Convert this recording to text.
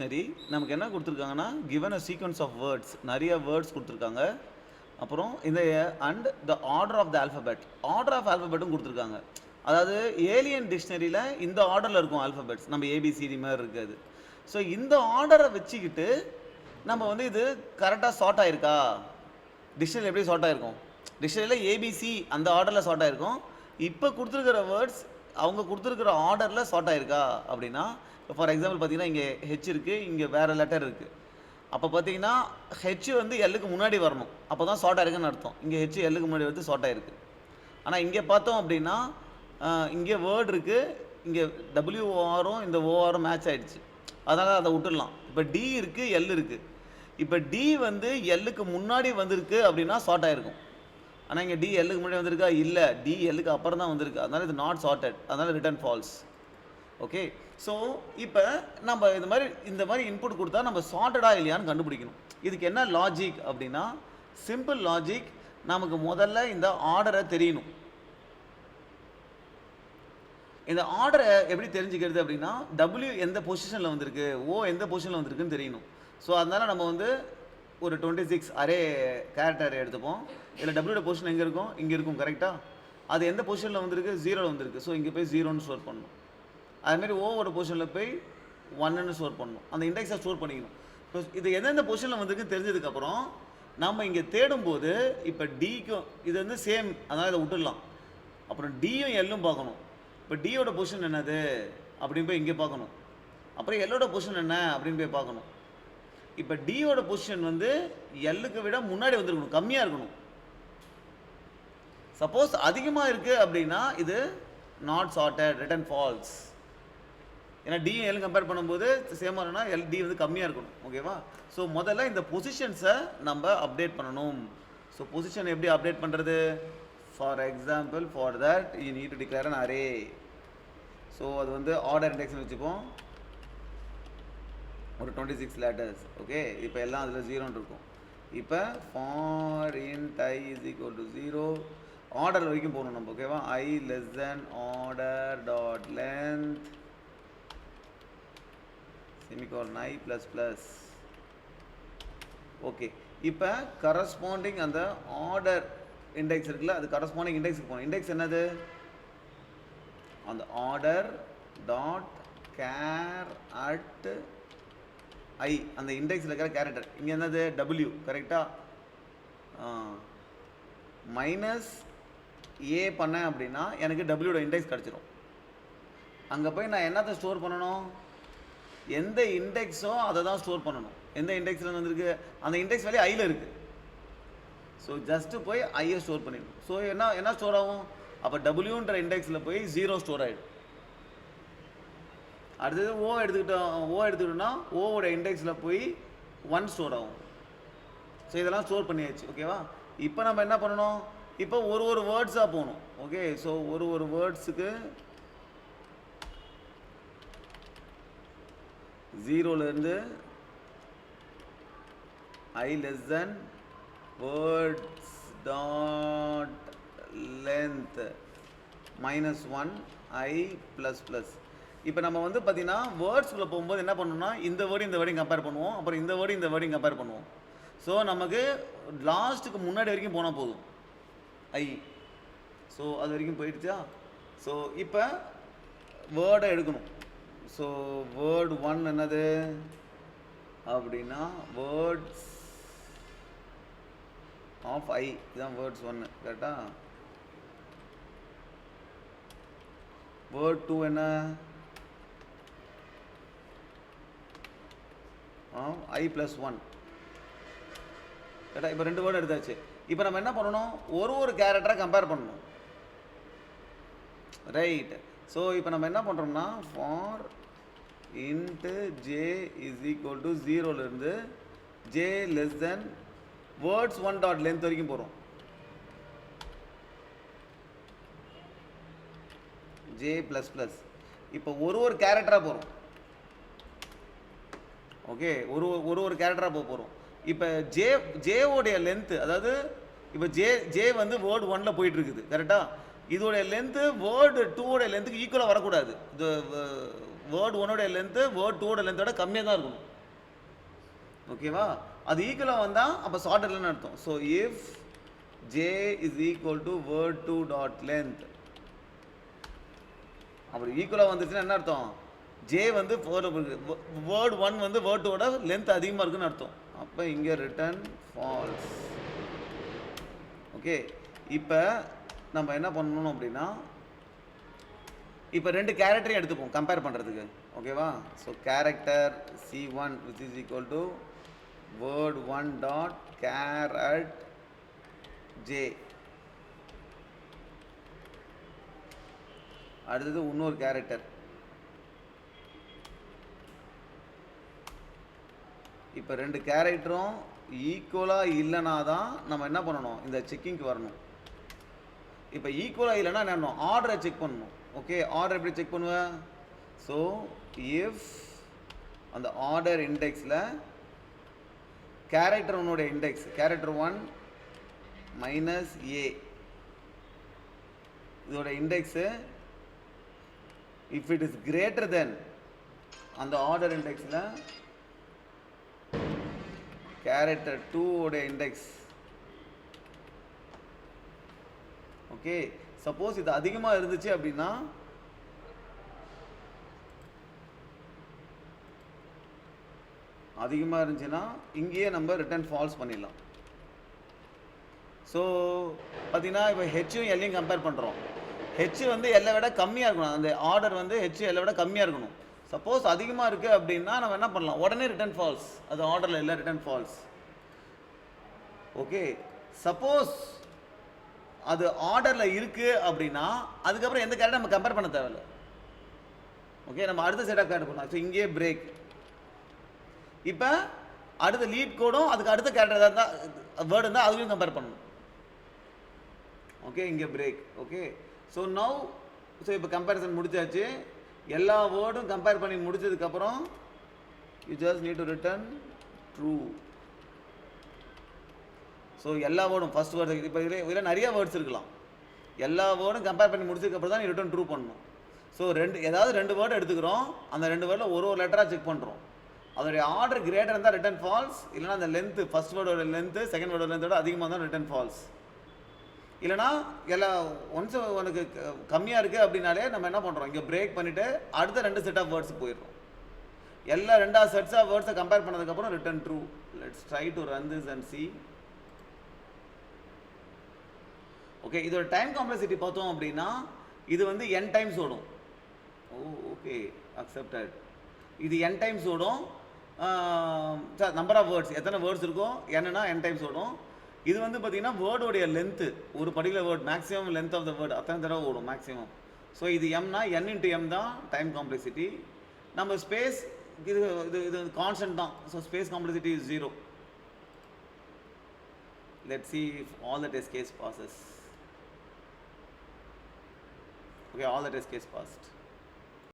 Dictionary நமக்கு என்ன கொடுத்துருக்காங்கன்னா given a sequence of words நிறைய வேர்ட்ஸ் கொடுத்துருக்காங்க. அப்புறம் இந்த and the order of the alphabet order of ஆல்ஃபபெட்டும் கொடுத்துருக்காங்க. அதாவது ஏலியன் டிக்ஷனரியில் இந்த ஆர்டரில் இருக்கும் ஆல்ஃபபெட்ஸ், நம்ம ஏபிசிடி மாதிரி இருக்காது. ஸோ இந்த ஆர்டரை வச்சுக்கிட்டு நம்ம வந்து இது கரெக்டாக சார்ட் ஆயிருக்கா, டிக்ஷனரி எப்படி சார்ட் ஆயிருக்கும், டிக்ஷனரியில் ஏபிசி அந்த ஆர்டரில் சார்ட் ஆயிருக்கும். இப்போ கொடுத்துருக்கிற வேர்ட்ஸ் அவங்க கொடுத்துருக்கிற ஆர்டரில் சார்ட் ஆயிருக்கா அப்படின்னா, ஃபார் எக்ஸாம்பிள் பார்த்தீங்கன்னா இங்கே ஹெச் இருக்குது, இங்கே வேறு லெட்டர் இருக்குது. அப்போ பார்த்தீங்கன்னா ஹெச் வந்து எல்லுக்கு முன்னாடி வரணும், அப்போ தான் ஷார்ட் ஆயிருக்குன்னு அர்த்தம். இங்கே ஹெச் எல்லுக்கு முன்னாடி வந்து ஷார்ட் ஆயிருக்கு. ஆனால் இங்கே பார்த்தோம் அப்படின்னா இங்கே வேர்டு இருக்குது, இங்கே டபிள்யூஓஆரும் இந்த ஓஆரும் மேட்ச் ஆகிடுச்சு, அதனால் அதை விட்டுடலாம். இப்போ டி இருக்குது, எல் இருக்குது. இப்போ டி வந்து எல்லுக்கு முன்னாடி வந்திருக்கு அப்படின்னா ஷார்ட் ஆகிருக்கும். ஆனால் இங்கே டி எல்லுக்கு முன்னாடி வந்திருக்கா, இல்லை, டி எல்லுக்கு அப்புறம் தான் வந்திருக்கு, அதனால் இது நாட் சார்ட்டட், அதனால் ரிட்டர்ன் ஃபால்ஸ். ஓகே, ஸோ இப்போ நம்ம இந்த மாதிரி இன்புட் கொடுத்தா நம்ம சார்ட்டடா இல்லையான்னு கண்டுபிடிக்கணும். இதுக்கு என்ன லாஜிக் அப்படின்னா, சிம்பிள் லாஜிக். நமக்கு முதல்ல இந்த ஆர்டரை தெரியணும். இந்த ஆர்டரை எப்படி தெரிஞ்சுக்கிறது அப்படின்னா, டபிள்யூ எந்த பொசிஷனில் வந்திருக்கு, ஓ எந்த பொசிஷனில் வந்திருக்குன்னு தெரியணும். ஸோ அதனால் நம்ம வந்து ஒரு 26 அரே கேரக்டர் எடுத்துப்போம். இதில் டபிள்யூட பொசிஷன் எங்கே இருக்கும், இங்கே இருக்கும், கரெக்டாக. அது எந்த பொசிஷனில் வந்திருக்கு, 0ல் வந்திருக்கு. ஸோ இங்கே போய் 0ன்னு ஸ்டோர் பண்ணணும். அதுமாரி ஓவோட பொசிஷனில் போய் 1ன்னு ஸ்டோர் பண்ணணும். அந்த இண்டெக்ஸை ஸ்டோர் பண்ணிக்கணும். ஸோ இது எந்தெந்த பொசிஷனில் வந்திருக்குன்னு தெரிஞ்சதுக்கப்புறம் நம்ம இங்கே தேடும்போது இப்போ டிக்கும் இது வந்து சேம், அதனால் இதை விட்டுடலாம். அப்புறம் டியும் எல்லும் பார்க்கணும். இப்போ டியோட பொசிஷன் என்னது அப்படின்னு போய் இங்கே பார்க்கணும். அப்புறம் எல்லோட பொசிஷன் என்ன அப்படின்னு போய் பார்க்கணும். இப்போ டியோட பொசிஷன் வந்து எல்லுக்கு விட முன்னாடி வந்துருக்கணும், கம்மியாக இருக்கணும். சப்போஸ் அதிகமாக இருக்குது அப்படின்னா இது நாட் சார்ட்டட், ரிட்டர்ன் ஃபால்ஸ். ஏன்னா டியும் எல்லும் கம்பேர் பண்ணும்போது சேமாக இருக்குன்னா டி வந்து கம்மியாக இருக்கணும். ஓகேவா? ஸோ முதல்ல இந்த பொசிஷன்ஸை நம்ம அப்டேட் பண்ணணும். ஸோ பொசிஷன் எப்படி அப்டேட் பண்ணுறது? For example, for that you need to declare an array. So அது வந்து ஆர்டர் இண்டெக்ஸ்னு வச்சுப்போம், ஒரு 26 லெட்டர்ஸ். ஓகே, இப்போ எல்லாம் அதில் 0ன்னு இருக்கும். இப்போ for int I is equal to 0 order வரைக்கும் போகணும் நம்ம. ஓகேவா? I less than order dot length semicolon I plus plus. Okay, இப்போ கரஸ்பாண்டிங் அந்த ஆர்டர் இண்டெக்ஸ் இருக்குல்ல, அது கரஸ்பாண்டிங் இண்டெக்ஸுக்கு போகணும். இண்டெக்ஸ் என்னது? அந்த order dot char at I, அந்த இண்டெக்ஸில் இருக்கிற கேரக்டர். இங்கே என்னது? டபிள்யூ, கரெக்டாக? மைனஸ் ஏ பண்ணேன் அப்படின்னா எனக்கு டபிள்யூட இண்டெக்ஸ் கிடச்சிரும். அங்கே போய் நான் என்னத்தை ஸ்டோர் பண்ணணும்? எந்த இண்டெக்ஸோ அதை தான் ஸ்டோர் பண்ணணும். எந்த இண்டெக்ஸில் வந்துருக்கு, அந்த இண்டெக்ஸ் வேல்யூ ஐயில் இருக்குது. ஸோ ஜஸ்ட்டு போய் ஐயை ஸ்டோர் பண்ணிடணும். ஸோ என்ன ஸ்டோர் ஆகும்? அப்போ டபிள்யூன்ற இண்டெக்ஸில் போய் 0 ஸ்டோர் ஆகிடும். அடுத்தது ஓ எடுத்துக்கிட்டோம்னா ஓவோட இண்டெக்ஸில் போய் 1 ஸ்டோர் ஆகும். ஸோ இதெல்லாம் ஸ்டோர் பண்ணியாச்சு. ஓகேவா? இப்போ நம்ம என்ன பண்ணணும்? இப்போ ஒரு வேர்ட்ஸாக போகணும். ஓகே, ஸோ ஒரு வேர்ட்ஸுக்கு 0லேருந்து I less than words dot length -1 I plus plus. இப்போ நம்ம வந்து பார்த்தீங்கன்னா வேர்ட்ஸ்குள்ளே போகும்போது என்ன பண்ணணும்னா, இந்த வேர்டையும் கம்பேர் பண்ணுவோம், அப்புறம் இந்த வேர்டையும் கம்பேர் பண்ணுவோம். ஸோ நமக்கு லாஸ்ட்டுக்கு முன்னாடி வரைக்கும் போனால் போதும் ஐ. ஸோ அது வரைக்கும் போயிடுச்சா? ஸோ இப்போ வேர்டை எடுக்கணும். ஸோ வேர்ட் 1 என்னது அப்படின்னா வேர்ட்ஸ் ஆஃப் ஐ, இதுதான் வேர்ட்ஸ் 1, கரெக்டா? வேர்ட் 2 என்ன? ஐ ப்ளஸ் 1, கரெக்டா? இப்போ 2 வேர்டு எடுத்தாச்சு. இப்போ நம்ம என்ன பண்ணணும்? ஒரு கேரக்டரை கம்பேர் பண்ணணும், ரைட்? ஸோ இப்போ நம்ம என்ன பண்ணுறோம்னா, for int j is equal to 0லேருந்து j less than words 1 dot length வரைக்கும் போகிறோம். J plus plus. இப்போ ஒரு கேரக்டராக போகிறோம். ஓகே, ஒரு கேரக்டராக போகிறோம். இப்போ ஜேவோடைய லென்த்து, அதாவது இப்போ ஜே வந்து வேர்டு 1ல் போயிட்டுருக்குது, கரெக்டாக? இதோடைய லென்த்து வேர்டு 2வோடைய லென்த்துக்கு ஈக்குவலாக வரக்கூடாது. இது வேர்டு 1வோடைய லென்த்து வேர்டு 2வோட லென்த்தோட கம்மியாக தான் இருக்கணும். ஓகேவா? அது ஈக்குவலாக வந்தால் அப்போ சார்ட்டர்லன்னு அர்த்தம். So if j is equal to word2 dot length, அப்படி ஈக்குவலாக வந்துச்சுன்னா என்ன அர்த்தம்? j வந்து வேர்ட் 1 வந்து வேர்ட் 2ஓட லென்த் அதிகமாக இருக்குன்னு அர்த்தம். அப்போ இங்கே ரிட்டர்ன் ஃபால்ஸ். ஓகே, இப்போ நம்ம என்ன பண்ணணும் அப்படின்னா, இப்போ ரெண்டு கேரக்டரையும் எடுத்துப்போம் கம்பேர் பண்ணுறதுக்கு. ஓகேவா? So character c1 which is equal to word1 dot char at j. அடுத்தது இன்னொரு கேரக்டர். இப்போ ரெண்டு கேரக்டரும் ஈக்குவலாக இல்லைனா தான் நம்ம என்ன பண்ணணும், இந்த செக்கிங்க்கு வரணும். இப்போ ஈக்குவலாக இல்லைன்னா என்ன பண்ணணும், ஆர்டரை செக் பண்ணணும். ஓகே, ஆர்டர் எப்படி செக் பண்ணுவேன்? ஸோ இஃப் அந்த ஆர்டர் இண்டெக்ஸில் கேரக்டர் ஒன்னோட இண்டெக்ஸ் கேரக்டர் 1 மைனஸ் ஏ, இதோட index if it is greater than அந்த ஆர்டர் இண்டெக்ஸில் கேரக்டர் 2 ஓட இண்டெக்ஸ். ஓகே, சப்போஸ் இது அதிகமாக இருந்துச்சு அப்படின்னா அதிகமாக இருந்துச்சுன்னா இங்கேயே நம்ம ரிட்டர்ன் ஃபால்ஸ் பண்ணிடலாம். ஸோ பார்த்தீங்கன்னா இப்போ ஹெச்சும் எல்லையும் கம்பேர் பண்ணுறோம். ஹெச் வந்து எல்லை விட கம்மியாக இருக்கணும், அந்த ஆர்டர் வந்து ஹெச் எல்லை விட கம்மியாக இருக்கணும். சப்போஸ் அதிகமாக இருக்குது அப்படின்னா நம்ம என்ன பண்ணலாம், உடனே ரிட்டர்ன் ஃபால்ஸ், அது ஆர்டரில் இல்லை, ரிட்டர்ன் ஃபால்ஸ். ஓகே, சப்போஸ் அது ஆர்டரில் இருக்குது அப்படின்னா அதுக்கப்புறம் எந்த கேரக்டர் நம்ம கம்பேர் பண்ண தேவையில்லை. ஓகே, நம்ம அடுத்த செட் ஆஃப் கேரக்டர் பண்ணலாம். ஸோ இங்கேயே பிரேக். இப்போ அடுத்த லீட் கோடும் அதுக்கு அடுத்த கேரக்டர் இருந்தால் வேர்டு இருந்தால் அதுலையும் கம்பேர் பண்ணணும். ஓகே, இங்கே பிரேக். ஓகே, ஸோ நவ் இப்போ கம்பேரிசன் முடிச்சாச்சு. எல்லா வேர்டும் கம்பேர் பண்ணி முடிச்சதுக்கப்புறம் you just need to return true. So எல்லா வேர்டும் ஃபர்ஸ்ட் வேர்டு, இப்போ இதில் நிறைய வேர்ட்ஸ் இருக்கலாம். எல்லா வேர்டும் கம்பேர் பண்ணி முடிச்சதுக்கப்புறம் தான் நீ ரிட்டர்ன் ட்ரூ பண்ணணும். ஸோ ஏதாவது ரெண்டு வேர்டு எடுத்துக்கிறோம், அந்த ரெண்டு வேர்டில் ஒரு லெட்டராக செக் பண்ணுறோம். அதோடைய ஆர்டர் கிரேட்டர் இருந்தால் ரிட்டர்ன் ஃபால்ஸ், இல்லைனா அந்த லென்த்து ஃபர்ஸ்ட் வேர்டோட லென்த்து செகண்ட் வேர்டோட லென்த்தோட அதிகமாக தான் ரிட்டர்ன் ஃபால்ஸ். இல்லைனா எல்லாம் ஒன்ஸ் உனக்கு கம்மியாக இருக்குது அப்படின்னாலே நம்ம என்ன பண்ணுறோம், இங்கே பிரேக் பண்ணிவிட்டு அடுத்த ரெண்டு செட் ஆஃப் வேர்ட்ஸ் போயிடுறோம். எல்லா ரெண்டாவது செட்ஸ் ஆஃப் வேர்ட்ஸை கம்பேர் பண்ணதுக்கப்புறம் return true. Let's try to run this and see. Okay, இதோட டைம் காம்ப்ளெக்சிட்டி பார்த்தோம் அப்படின்னா இது வந்து n டைம்ஸ் ஓடும். Okay, accepted. இது n டைம்ஸ் ஓடும். நம்பர் ஆஃப் வேர்ட்ஸ், எத்தனை வேர்ட்ஸ் இருக்கோ என்னன்னா n டைம்ஸ் ஓடும். இது வந்து பார்த்தீங்கன்னா வேர்டோடைய லென்த்து, ஒரு particular word maximum length of the word அத்தனை தடவை ஓடும் மேக்ஸிமம். ஸோ இது எம்னா n இன்ட்டு m தான் டைம் காம்ப்ளெக்சிட்டி. நம்ம ஸ்பேஸ் இது இது இது கான்ஸ்டன்ட் தான். So space complexity is 0. Let's see if all the test case passes. Okay, all the test case passed.